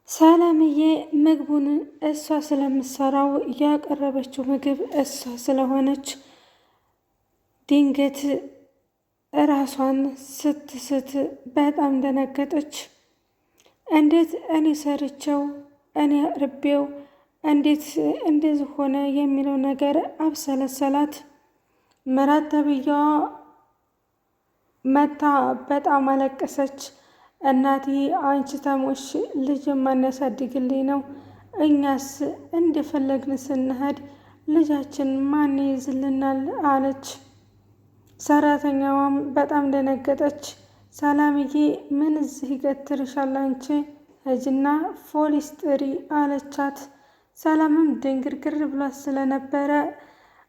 ሰላምዬ ምግቡን እሷ ስለምትሰራው ያቀረበችው ምግብ እሷ ስለሆነች ድንገት ራሷን ስትስት በጣም ደነገጠች። እንዴት እኔ ሰርቼው እኔ ርቤው እንዴት እንደዚህ ሆነ የሚለው ነገር አብሰለሰላት። ምራት ተብዬዋ መታ በጣም አለቀሰች። እናቴ አንቺ ተሞሽ ልጅ ማናሳድግልኝ ነው? እኛስ እንደፈለግን ስንሄድ ልጃችን ማን ይይዝልናል? አለች። ሰራተኛዋም በጣም ደነገጠች። ሰላምዬ ምን እዚህ ይገትርሻል? አንቺ ሂጂና ፖሊስ ጥሪ አለቻት። ሰላምም ድንግርግር ብሏት ስለነበረ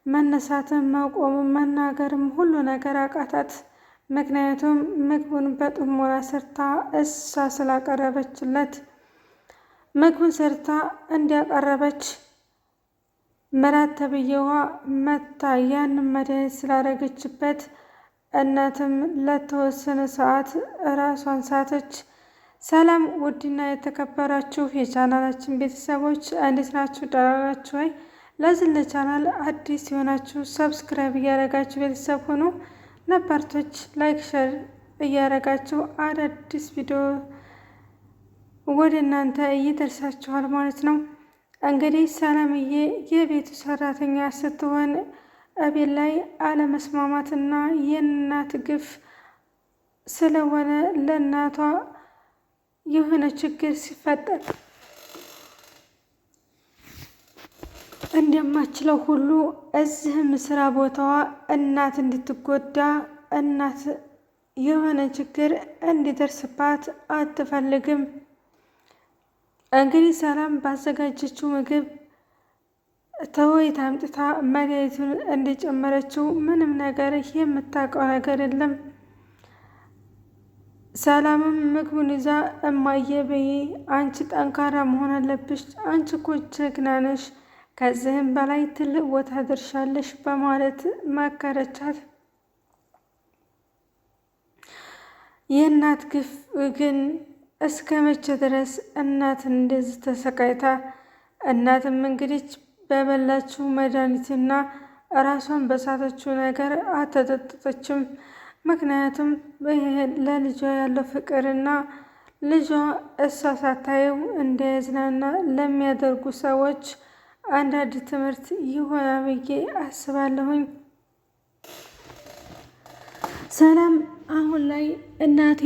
መነሳትም መቆምም መናገርም ሁሉ ነገር አቃታት። ምክንያቱም ምግቡን በጥሞና ሰርታ እሷ ስላቀረበችለት ምግቡን ሰርታ እንዲያቀረበች ምራት ተብዬዋ መታ ያንን መድኃኒት ስላደረገችበት እናትም ለተወሰነ ሰዓት ራሷን ሳተች። ሰላም ውድና የተከበራችሁ የቻናላችን ቤተሰቦች እንዴት ናችሁ? ደህና ናችሁ ወይ? ለዚህ ለቻናል አዲስ የሆናችሁ ሰብስክራይብ እያደረጋችሁ ቤተሰብ ሆኖ ነባርቶች ላይክ ሸር እያደረጋችሁ አዳዲስ ቪዲዮ ወደ እናንተ ይደርሳችኋል ማለት ነው። እንግዲህ ሰላምዬ የቤቱ ሰራተኛ ስትሆን እቤት ላይ አለመስማማትና የእናት ግፍ ስለሆነ ለእናቷ የሆነ ችግር ሲፈጠር እንደማችለው ሁሉ እዚህም ስራ ቦታዋ እናት እንድትጎዳ እናት የሆነ ችግር እንዲደርስባት አትፈልግም። እንግዲህ ሰላም ባዘጋጀችው ምግብ ተወይት አምጥታ መድኃኒቱን እንደጨመረችው ምንም ነገር የምታውቀው ነገር የለም። ሰላምም ምግቡን ይዛ እማዬ በይ አንቺ ጠንካራ መሆን አለብሽ፣ አንቺ እኮ ጀግና ነሽ፣ ከዚህም በላይ ትልቅ ቦታ ደርሻለሽ በማለት መከረቻት። የእናት ግፍ ግን እስከ መቼ ድረስ እናት እንደዚህ ተሰቃይታ? እናትም እንግዲህ በበላችው መድኃኒትና ራሷን በሳተችው ነገር አልተጠጠጠችም። ምክንያቱም ለልጇ ያለው ፍቅርና ልጇ እሷ ሳታየው እንዳያዝናና ለሚያደርጉ ሰዎች አንዳንድ ትምህርት ይሆናል ብዬ አስባለሁኝ። ሰላም አሁን ላይ እናቴ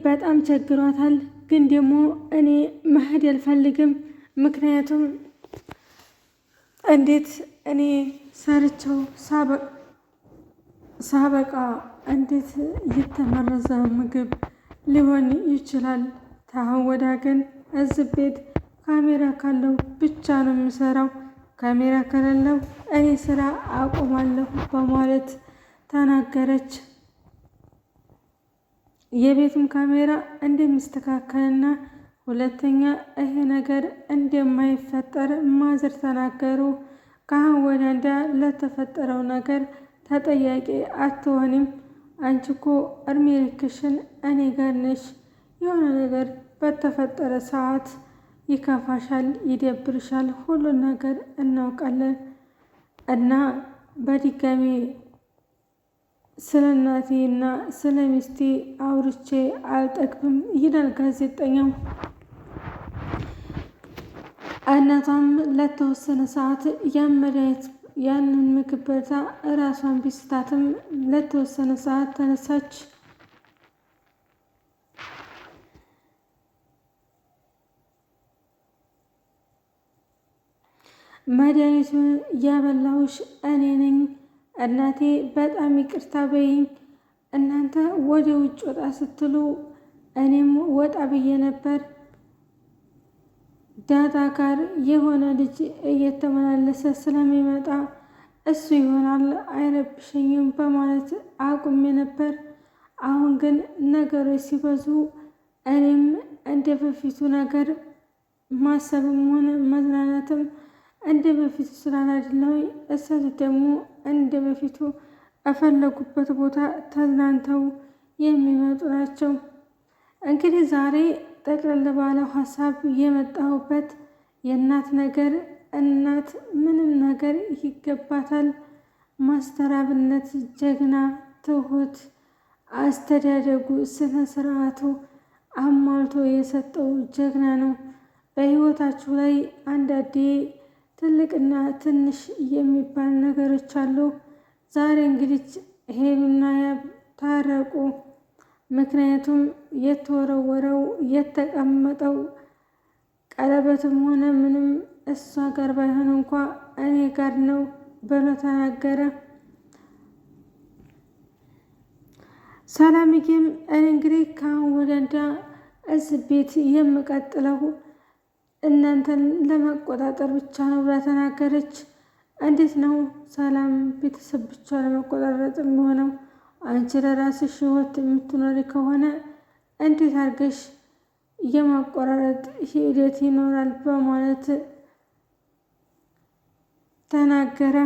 በጣም ቸግሯታል፣ ግን ደግሞ እኔ መሄድ አልፈልግም። ምክንያቱም እንዴት እኔ ሰርቸው ሳበቃ እንዴት የተመረዘ ምግብ ሊሆን ይችላል? ታሁን ወዳ ግን እዚህ ቤት ካሜራ ካለው ብቻ ነው የምሰራው፣ ካሜራ ከሌለው እኔ ስራ አቆማለሁ በማለት ተናገረች። የቤቱም ካሜራ እንደሚስተካከልና ሁለተኛ ይሄ ነገር እንደማይፈጠር ማዘር ተናገሩ። ካሁን ወዲያ ለተፈጠረው ነገር ተጠያቂ አትሆንም። አንቺ እኮ እድሜ ልክሽን እኔ ጋር ነሽ። የሆነ ነገር በተፈጠረ ሰዓት ይከፋሻል፣ ይደብርሻል፣ ሁሉን ነገር እናውቃለን እና በድጋሚ ስለ እናቴ እና ስለ ሚስቴ አውርቼ አልጠግብም ይላል ጋዜጠኛው። እናቷም ለተወሰነ ሰዓት ያንን ምግብ በልታ እራሷን ቢስታትም ለተወሰነ ሰዓት ተነሳች። መድኃኒቱን ያበላሁሽ እኔ ነኝ እናቴ፣ በጣም ይቅርታ በይኝ። እናንተ ወደ ውጭ ወጣ ስትሉ እኔም ወጣ ብዬ ነበር። ዳጣ ጋር የሆነ ልጅ እየተመላለሰ ስለሚመጣ እሱ ይሆናል አይረብሸኝም በማለት አቁሜ ነበር። አሁን ግን ነገሮች ሲበዙ እኔም እንደ በፊቱ ነገር ማሰብም ሆነ መዝናናትም እንደ በፊቱ ስላላደለው እሰት ደግሞ እንደ በፊቱ የፈለጉበት ቦታ ተዝናንተው የሚመጡ ናቸው። እንግዲህ ዛሬ ጠቅለል ባለው ሀሳብ የመጣሁበት የእናት ነገር፣ እናት ምንም ነገር ይገባታል። ማስተር አብነት ጀግና፣ ትሁት፣ አስተዳደጉ፣ ስነ ስርዓቱ አሟልቶ የሰጠው ጀግና ነው። በህይወታችሁ ላይ አንዳንዴ ትልቅና ትንሽ የሚባል ነገሮች አሉ። ዛሬ እንግዲህ ሄሉና ያብ ታረቁ። ምክንያቱም የተወረወረው የተቀመጠው ቀለበትም ሆነ ምንም እሷ ጋር ባይሆን እንኳ እኔ ጋር ነው ብሎ ተናገረ። ሰላምዬም እኔ እንግዲህ ከአሁን ወዲያ እዚህ ቤት የምቀጥለው እናንተን ለመቆጣጠር ብቻ ነው ብላ ተናገረች። እንዴት ነው ሰላም ቤተሰብ ብቻ ለመቆጣጠር የሚሆነው? አንቺ ለራስሽ ህይወት የምትኖሪ ከሆነ እንዴት አድርገሽ የማቆራረጥ ሂደት ይኖራል? በማለት ተናገረ።